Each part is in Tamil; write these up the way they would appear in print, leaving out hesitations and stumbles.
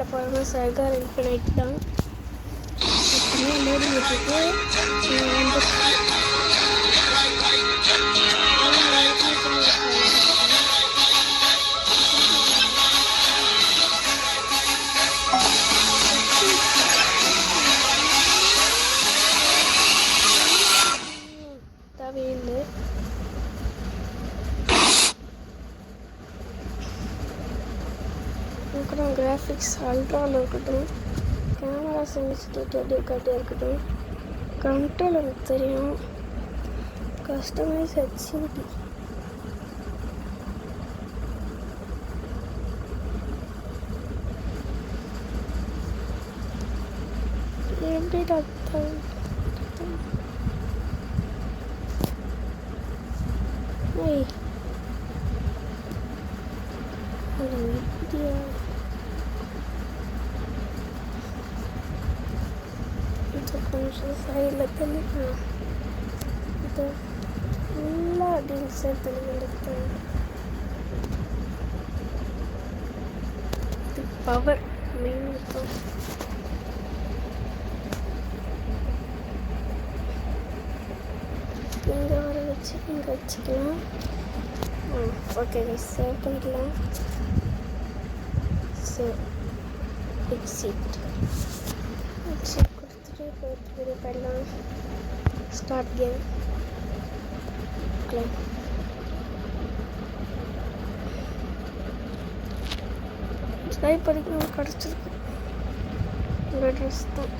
பாருங்கள் சர்கார் இன்ஃபினைட் தான் எப்பவுமே லோடிங் வச்சுட்டு தேவையில்லை. அப்புறம் கிராஃபிக்ஸ் அல்ட்ராவில் இருக்கட்டும், கேமரா சென்சிட்டிவிட்டி காட்டியாக இருக்கட்டும், கண்ட்ரோல் எனக்கு தெரியும், கஸ்டமைஸ் ஹெச்டி எப்படி டாக்டர் வீடியோ கொஞ்சம் சைடில் தெளிக்கலாம். இது ஃபுல்லாக அப்படின்னு சேர்த்து இது பவர் மெயின் இருக்கும். இங்கே வர வச்சு இங்கே வச்சுக்கலாம். ஓகே சேவ் பண்ணிக்கலாம். சேவ் எக்ஸிட் கொடுத்துட்டு போயிட்டு போயிடலாம். Start game claim. ட்ரை படிக்கணும் கிடச்சிருக்கு. இந்த ட்ரெஸ் தான்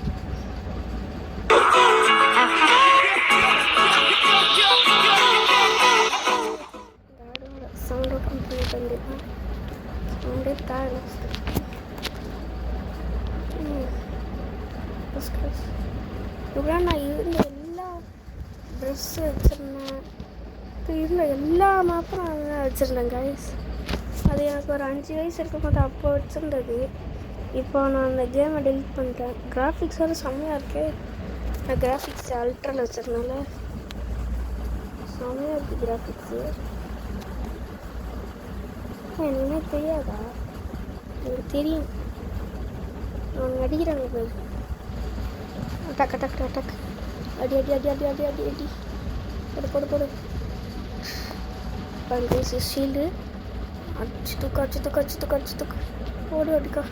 சவுண்ட் கம்பெனி பண்ணிருக்கேன். சவுண்டே தாழ இப்படிலாம் நான் இருந்த எல்லா ட்ரெஸ்ஸு வச்சுருந்தேன். இப்போ இருந்த எல்லா மேப்பும் நான் வச்சுருந்தேன் கைஸ். அது எனக்கு ஒரு 5 வயசு இருக்கும்போது அப்போ வச்சுருந்தது. இப்போ நான் அந்த கேமை டெலிட் பண்ணிட்டேன். கிராஃபிக்ஸோட செம்மையாக இருக்கு. நான் கிராஃபிக்ஸ் அல்ட்ராவில் வச்சுருந்தனால செம்மையாக இருக்குது கிராஃபிக்ஸு. எனக்கு தெரியாதா? எனக்கு தெரியும். அவங்க அடிக்கிறாங்க பேர். அட்டாக் அட்டாக் அட்டாக் அடி அடி அடி அடி அடி அடி அடி போடு போடு போடு. பஞ்சு ஷீல்டு அடிச்சு தூக்க அடிச்சு தூக்க அடிச்சு தூக்க அடிச்சு தூக்க ஓடி அடிக்கா.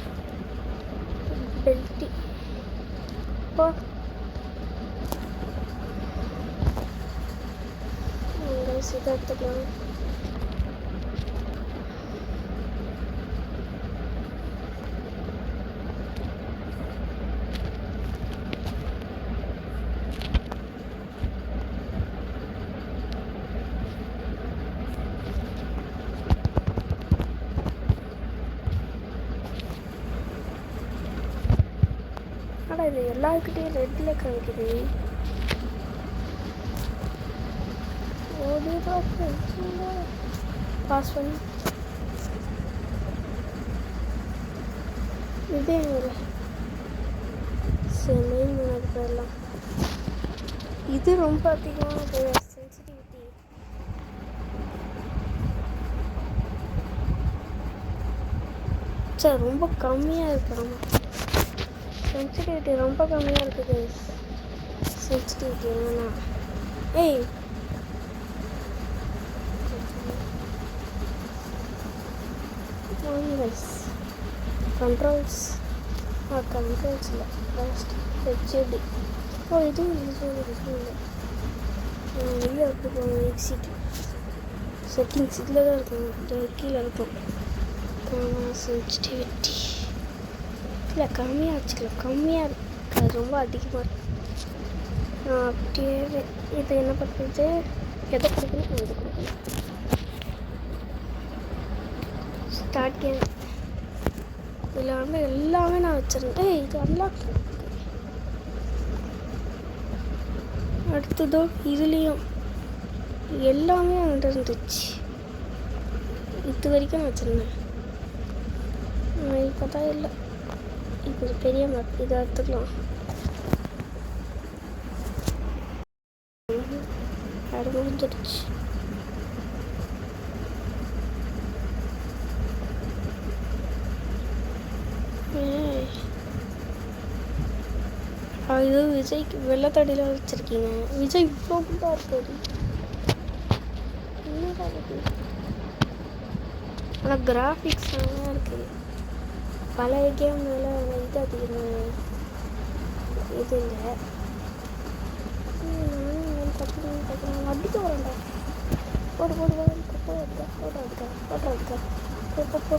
பெல்ட்டி போ. இதை எடுத்துக்கலாம். இது எல்லாருக்கிட்டையும் ரெட்டில் காமிக்குது. பாஸ் பண்ணி இதே சரி மெயின் பண்ணது போயிடலாம். இது ரொம்ப அதிகமான சென்சிட்டிவிட்டி. சரி ரொம்ப கம்மியாக இருக்கு. ஆமாம் சென்சிட்டிவிட்டி ரொம்ப கம்மியாக இருக்குது. சென்சிட்டிவிட்டி வேணாம். ஏய் கண்ட்ரோல்ஸ் கண்ட்ரோல்ஸ் இல்லை ஃபஸ்ட் ஹெச்டி. இதுவும் இல்லை. வெளியே எப்படி போகணும்? எக்ஸிட் செட்டிங்ஸ் இதில் தான் இருக்கும். கீழே இருக்கும் சென்சிட்டிவிட்டி. இல்லை கம்மியாக வச்சுக்கலாம். கம்மியாக இருக்கு, அது ரொம்ப அதிகமாக இருக்கு. அப்படியே இது என்ன பண்ணுறது? எதை கொடுக்கணும்? எது கொடுக்கணும்? Start game. இதில் வந்து எல்லாமே நான் வச்சுருந்தேன். இது அன்லாக். அடுத்ததோ இதுலேயும் எல்லாமே வந்துட்டு இருந்துச்சு. இது வரைக்கும் நான் வச்சுருந்தேன். இப்போ தான் இல்லை. இப்போ பெரிய மேப் இதை எடுத்துக்கலாம். அது முடிஞ்சிடுச்சு. இது விஜய்க்கு வெள்ளத்தடியில் வச்சுருக்கீங்க. விஜய் இவ்வளோ குண்டாக இருக்காது. என்னடா இது? ஆனால் கிராஃபிக்ஸ் நல்லா இருக்குது. பழைய கேம்னால இது அதிகமாக இது இல்லை. அடிக்க வரண்டா. போடு போடு போ.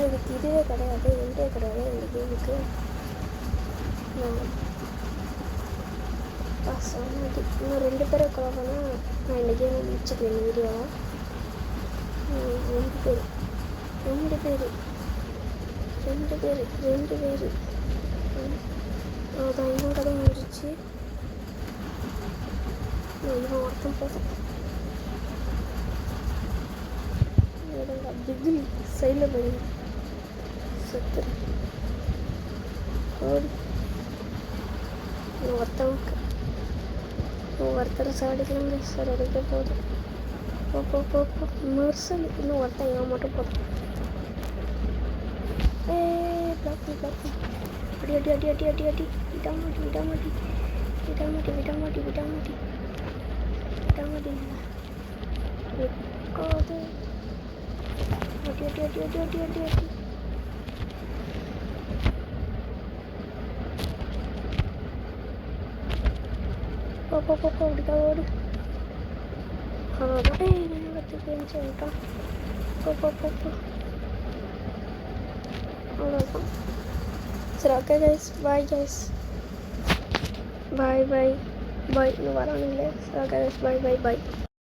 இதுக்கு இதுவே கிடையாது, எண்டே கிடையாது இந்த கேமுக்கு. சொன்னது இன்னும் 2 பேரை குழப்பம்னா நான் இந்த கேமை முடிச்சுக்குவேன். இந்த வீடியோவை 2 பேர் அதான் இவன் கதை முடிச்சு. இவன் ஒருத்தன் போதும். பிகில் சைடில் போய் செத்து ஓடி. ஒருத்தர் சாடிக்கலாங்க சார். அடிக்க போதும். போ மெர்சல். இன்னும் ஒருத்தன் இவன் மட்டும் போதும். பிளாக்கி அடி. விடாமாட்டி. வெக்காது. அடி. போ அப்படிதான் ஓடு. அவ்வளோதான் சொல்லிட்டான். போ அவ்வளோதான். சரி, ஓகே கைஸ், பாய் கைஸ். பாய் இன்னும் வரானுங்களே. சரி, ஓகே கைஸ், பாய்.